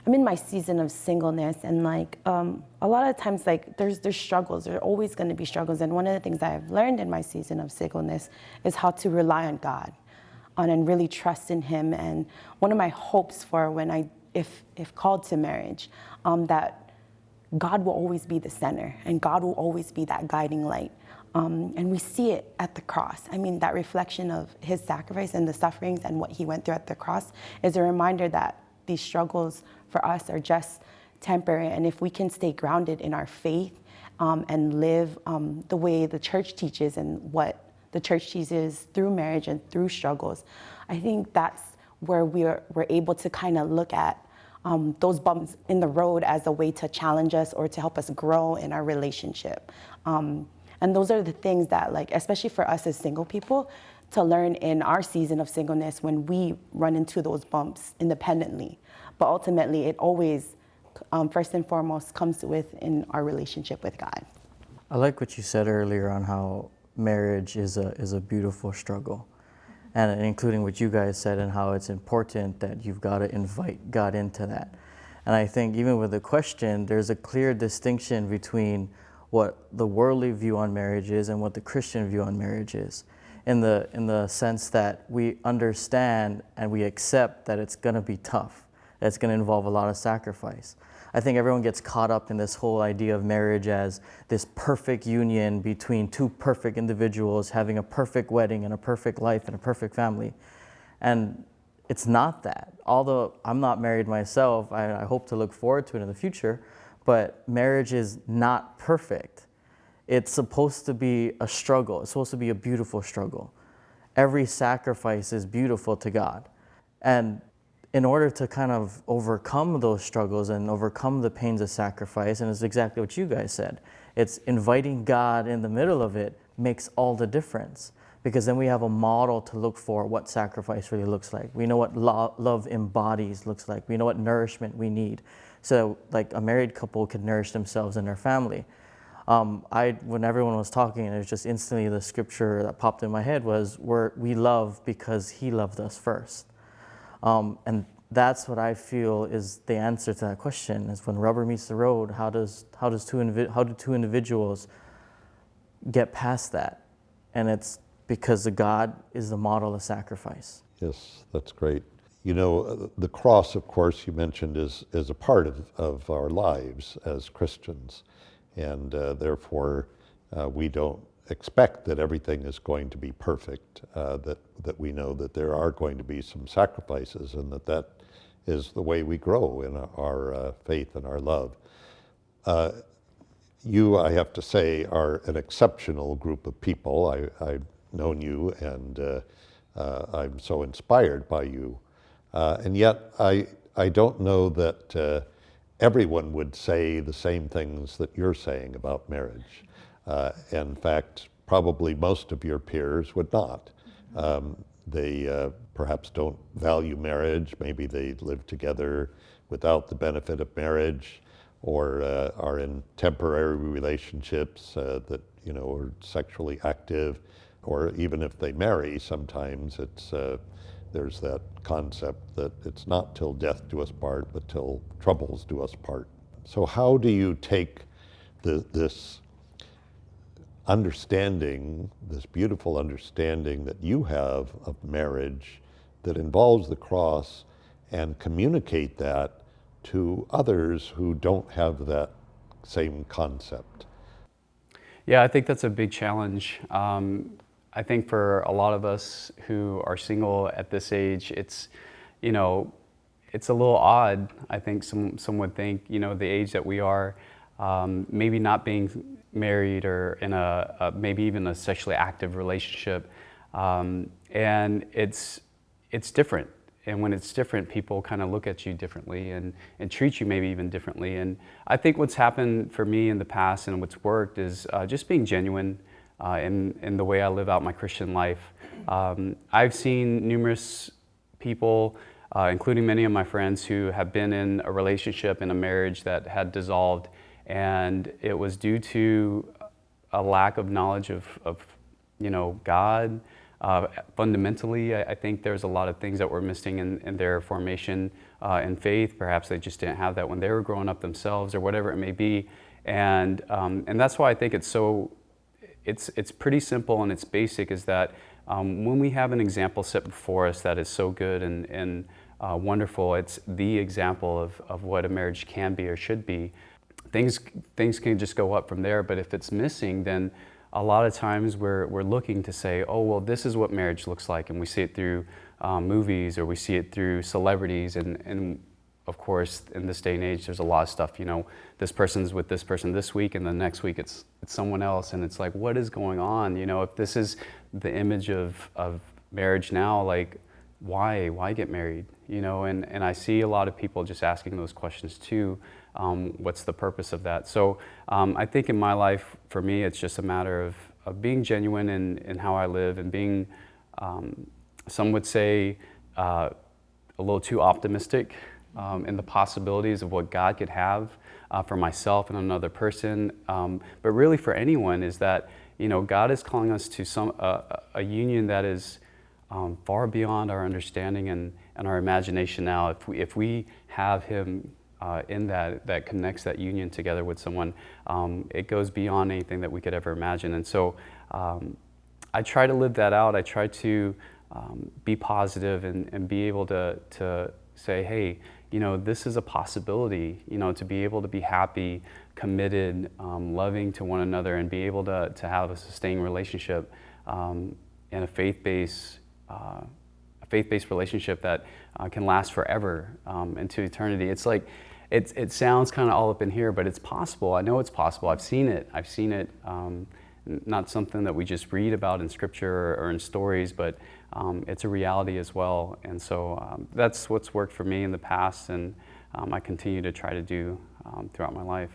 I'm in my season of singleness, and a lot of times there's struggles. There are always going to be struggles, and one of the things that I've learned in my season of singleness is how to rely on God, and really trust in Him. And one of my hopes for if called to marriage, that God will always be the center, and God will always be that guiding light. And we see it at the cross. I mean, that reflection of His sacrifice and the sufferings and what He went through at the cross is a reminder that these struggles for us are just temporary. And if we can stay grounded in our faith and live the way the church teaches and what the church teaches through marriage and through struggles, I think that's where we're able to kind of look at those bumps in the road as a way to challenge us or to help us grow in our relationship. And those are the things that, especially for us as single people, to learn in our season of singleness when we run into those bumps independently. But ultimately, it always, first and foremost, comes within our relationship with God. I like what you said earlier on how marriage is a beautiful struggle, and including what you guys said and how it's important that you've got to invite God into that. And I think even with the question, there's a clear distinction between what the worldly view on marriage is and what the Christian view on marriage is, in the sense that we understand and we accept that it's going to be tough, that it's going to involve a lot of sacrifice. I think everyone gets caught up in this whole idea of marriage as this perfect union between two perfect individuals having a perfect wedding and a perfect life and a perfect family. And it's not that. Although I'm not married myself, I hope to look forward to it in the future, but marriage is not perfect. It's supposed to be a struggle. It's supposed to be a beautiful struggle. Every sacrifice is beautiful to God. And in order to kind of overcome those struggles and overcome the pains of sacrifice, and it's exactly what you guys said, it's inviting God in the middle of it makes all the difference, because then we have a model to look for what sacrifice really looks like. We know what love embodies looks like. We know what nourishment we need. So like a married couple can nourish themselves and their family. When everyone was talking, it was just instantly the scripture that popped in my head was, we love because He loved us first. And that's what I feel is the answer to that question, is when rubber meets the road, how do two individuals get past that? And it's because God is the model of sacrifice. Yes, that's great. You know, the cross, of course, you mentioned, is a part of our lives as Christians. And therefore, we don't expect that everything is going to be perfect, that we know that there are going to be some sacrifices, and that is the way we grow in our faith and our love. You, I have to say, are an exceptional group of people. I've known you, and I'm so inspired by you. And yet, I don't know that everyone would say the same things that you're saying about marriage. In fact, probably most of your peers would not. They perhaps don't value marriage. Maybe they live together without the benefit of marriage, or are in temporary relationships that are sexually active, or even if they marry, sometimes there's that concept that it's not till death do us part, but till troubles do us part. So how do you take this understanding, this beautiful understanding that you have of marriage that involves the cross, and communicate that to others who don't have that same concept? Yeah, I think that's a big challenge. I think for a lot of us who are single at this age, it's a little odd. I think some would think, the age that we are, maybe not being married or in a maybe even a sexually active relationship, and it's different. And when it's different, people kind of look at you differently and treat you maybe even differently. And I think what's happened for me in the past and what's worked is just being genuine in the way I live out my Christian life. I've seen numerous people, including many of my friends, who have been in a relationship, in a marriage that had dissolved, and it was due to a lack of knowledge of God. Fundamentally, I think there's a lot of things that were missing in their formation in faith. Perhaps they just didn't have that when they were growing up themselves, or whatever it may be. And that's why I think it's pretty simple and it's basic, is that when we have an example set before us that is so good and wonderful, it's the example of what a marriage can be or should be. Things can just go up from there, but if it's missing, then a lot of times we're looking to say, oh, well, this is what marriage looks like, and we see it through movies, or we see it through celebrities, and of course, in this day and age, there's a lot of stuff, this person's with this person this week, and the next week it's someone else, and it's like, what is going on? If this is the image of marriage now, like, why get married? And I see a lot of people just asking those questions too. What's the purpose of that? So I think in my life, for me, it's just a matter of being genuine in how I live, and being, some would say, a little too optimistic in the possibilities of what God could have for myself and another person. But really for anyone, is that, God is calling us to a union that is far beyond our understanding and our imagination now. If we have Him in that connects that union together with someone, it goes beyond anything that we could ever imagine. And so I try to live that out. I try to be positive and be able to say, hey, this is a possibility, to be able to be happy, committed, loving to one another, and be able to have a sustaining relationship and a faith-based relationship that can last forever into eternity. It's like, it sounds kind of all up in here, but it's possible. I know it's possible. I've seen it. Not something that we just read about in Scripture or in stories, but it's a reality as well. And so that's what's worked for me in the past, and I continue to try to do throughout my life.